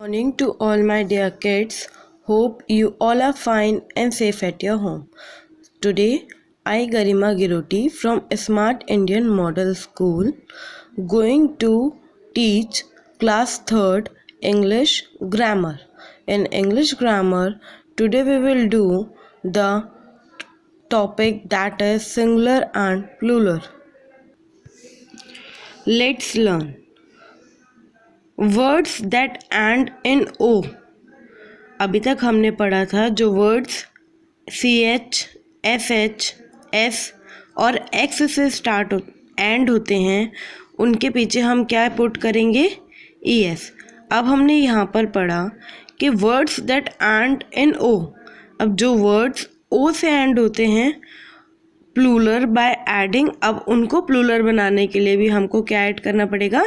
Morning to all my dear kids. Hope you all are fine and safe at your home. Today, I, Garima Giroti from Smart Indian Model School, going to teach class 3rd English grammar. In English grammar, today we will do the topic that is singular and plural. Let's learn. Words that end in O. अभी तक हमने पढ़ा था जो words CH, SH, S और X से start and होते हैं उनके पीछे हम क्या पुट करेंगे ES। अब हमने यहाँ पर पढ़ा कि words that and in O। अब जो वर्ड्स O से एंड होते हैं प्लूरल बाय एडिंग, अब उनको प्लूरल बनाने के लिए भी हमको क्या ऐड करना पड़ेगा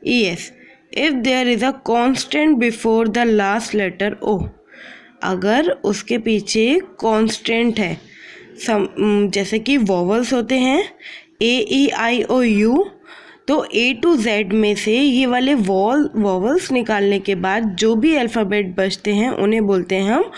ES। If there is a constant before the last letter O, अगर उसके पीछे कॉन्स्टेंट है जैसे कि वॉवल्स होते हैं AEIOU, तो A to Z में से ये वाले वॉवल्स निकालने के बाद जो भी अल्फ़ाबेट बचते हैं उन्हें बोलते हैं हम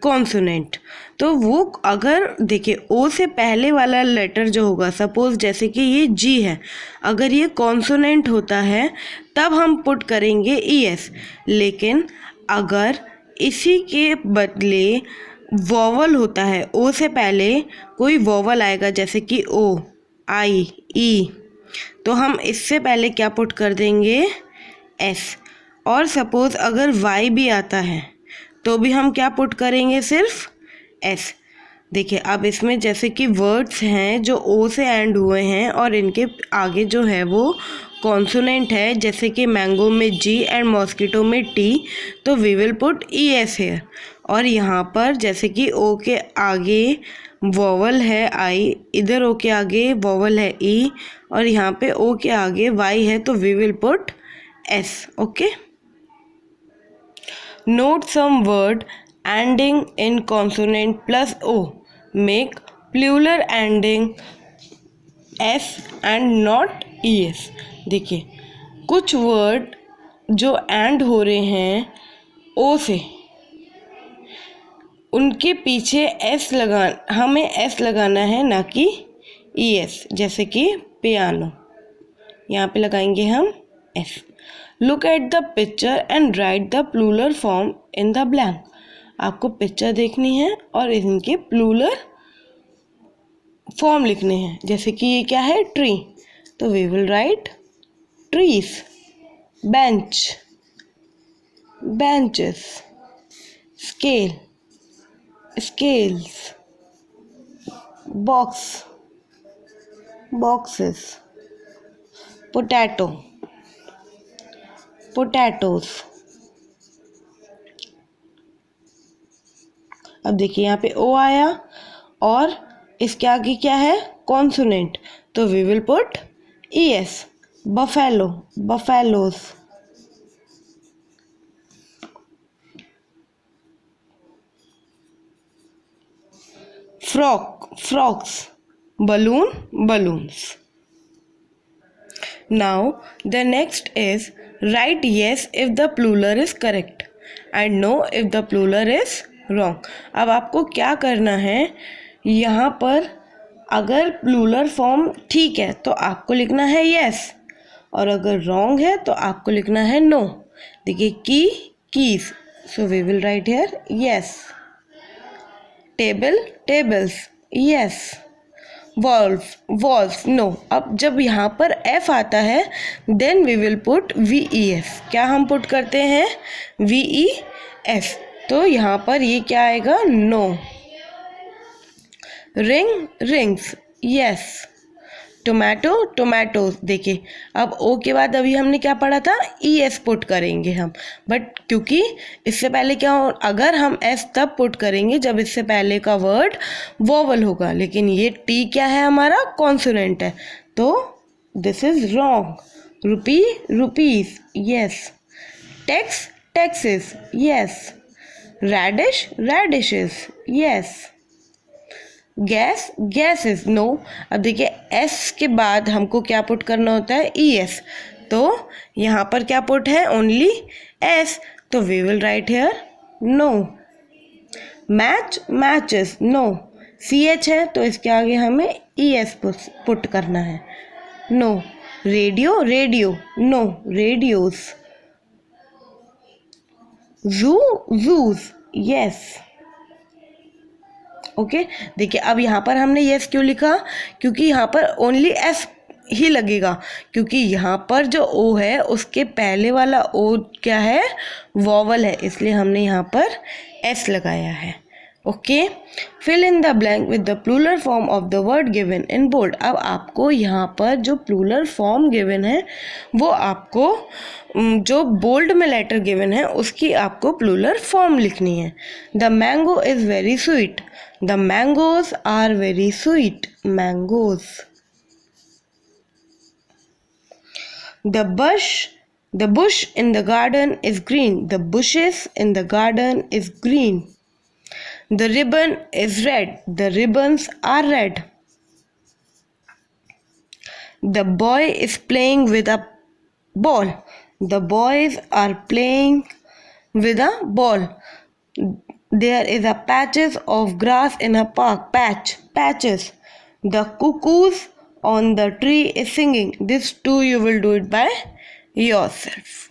कॉन्सोनेंट। तो वो अगर देखिए O से पहले वाला लेटर जो होगा, सपोज जैसे कि ये G है, अगर ये कॉन्सोनेंट होता है तब हम पुट करेंगे ES। लेकिन अगर इसी के बदले वॉवल होता है, O से पहले कोई वॉवल आएगा जैसे कि O, I, E, तो हम इससे पहले क्या पुट कर देंगे S। और सपोज अगर Y भी आता है तो भी हम क्या पुट करेंगे सिर्फ S। देखिए अब इसमें जैसे कि वर्ड्स हैं जो O से एंड हुए हैं और इनके आगे जो है वो कॉन्सोनेंट है, जैसे कि मैंगो में G एंड मॉस्किटो में T, तो we will put ES here. और यहाँ पर जैसे कि O के आगे वॉवल है I, इधर O के आगे वॉवल है E और यहाँ पे O के आगे Y है, तो we will put S। Okay. Note some word ending in consonant plus O make plural ending S and not ES। देखिए कुछ वर्ड जो एंड हो रहे हैं O से, उनके पीछे हमें S लगाना है, ना कि ES। जैसे कि पियानो, यहाँ पे लगाएंगे हम S। Look at the picture and write the plural form in the blank. आपको पिक्चर देखनी है और इनके प्लूरल फॉर्म लिखने हैं। जैसे कि ये क्या है ट्री, तो we will write trees. Bench, benches. Scale, scales. Box, boxes. Potato, potatoes. अब देखिए यहाँ पे O आया और इसके आगे क्या है कॉन्सोनेंट, तो we will put ES। Buffalo, buffaloes. Frock, frocks. Balloon, balloons. Now the next is write yes if the plural is correct and no if the plural is wrong। अब आपको क्या करना है, यहाँ पर अगर प्लूरल फॉर्म ठीक है तो आपको लिखना है yes और अगर रॉन्ग है तो आपको लिखना है no। देखिए key, keys, so we will write here yes। Table, tables, yes। Valve, walls, no. अब जब यहाँ पर F आता है then we will put VES। क्या हम पुट करते हैं VES, तो यहाँ पर ये क्या आएगा no. Ring, rings, yes. Tomato, tomatoes. देखिए अब O के बाद अभी हमने क्या पढ़ा था ES पुट करेंगे हम, बट क्योंकि इससे पहले क्या हो, अगर हम S तब पुट करेंगे जब इससे पहले का वर्ड वोवल होगा, लेकिन ये T क्या है हमारा कॉन्सोनेंट है, तो this is wrong. Rupee, rupees, yes. Tax, taxes, yes. Radish, radishes, yes. Gas, gases, no. अब देखिए S के बाद हमको क्या पुट करना होता है ES, तो यहाँ पर क्या पुट है ओनली S, तो we will write here no. Match, matches, no. CH है तो इसके आगे हमें ES पुट करना है, no. Radio, radio, no, radios. Zoo, zoos, yes. Okay, देखिए अब यहाँ पर हमने यस क्यों लिखा, क्योंकि यहाँ पर ओनली एस ही लगेगा, क्योंकि यहाँ पर जो ओ है उसके पहले वाला ओ क्या है, वॉवल है, इसलिए हमने यहाँ पर एस लगाया है। Okay, fill in the blank with the plural form of the word given in bold. अब आपको यहाँ पर जो प्लूरल फॉर्म गिवन है वो आपको जो बोल्ड में लेटर गिवन है उसकी आपको प्लूरल फॉर्म लिखनी है। The mango is very sweet, the mangoes are very sweet, mangoes. The bush in the garden is green. The bushes in the garden is green. The ribbon is red. The ribbons are red. The boy is playing with a ball. The boys are playing with a ball. There is a patches of grass in a park. Patches. The cuckoos on the tree is singing. This too you will do it by yourself.